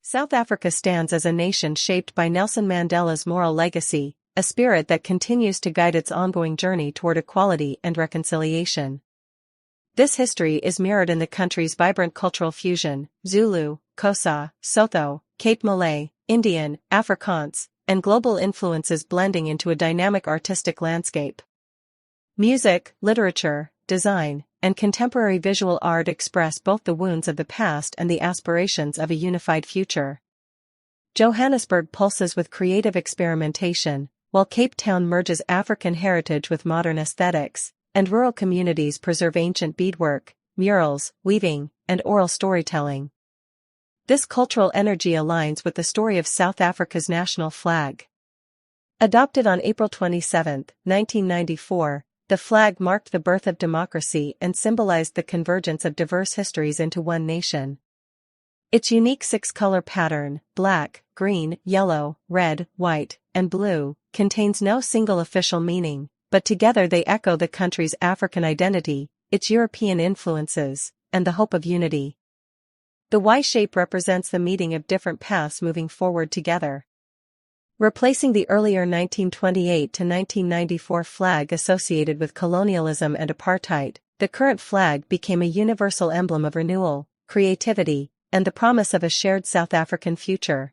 South Africa stands as a nation shaped by Nelson Mandela's moral legacy, a spirit that continues to guide its ongoing journey toward equality and reconciliation. This history is mirrored in the country's vibrant cultural fusion: Zulu, Xhosa, Sotho, Cape Malay, Indian, Afrikaans, and global influences blending into a dynamic artistic landscape. Music, literature, design, and contemporary visual art express both the wounds of the past and the aspirations of a unified future. Johannesburg pulses with creative experimentation, while Cape Town merges African heritage with modern aesthetics, and rural communities preserve ancient beadwork, murals, weaving, and oral storytelling. This cultural energy aligns with the story of South Africa's national flag. Adopted on April 27, 1994, the flag marked the birth of democracy and symbolized the convergence of diverse histories into one nation. Its unique six-color pattern, black, green, yellow, red, white, and blue, contains no single official meaning, but together they echo the country's African identity, its European influences, and the hope of unity. The Y shape represents the meeting of different paths moving forward together. Replacing the earlier 1928 to 1994 flag associated with colonialism and apartheid, the current flag became a universal emblem of renewal, creativity, and the promise of a shared South African future.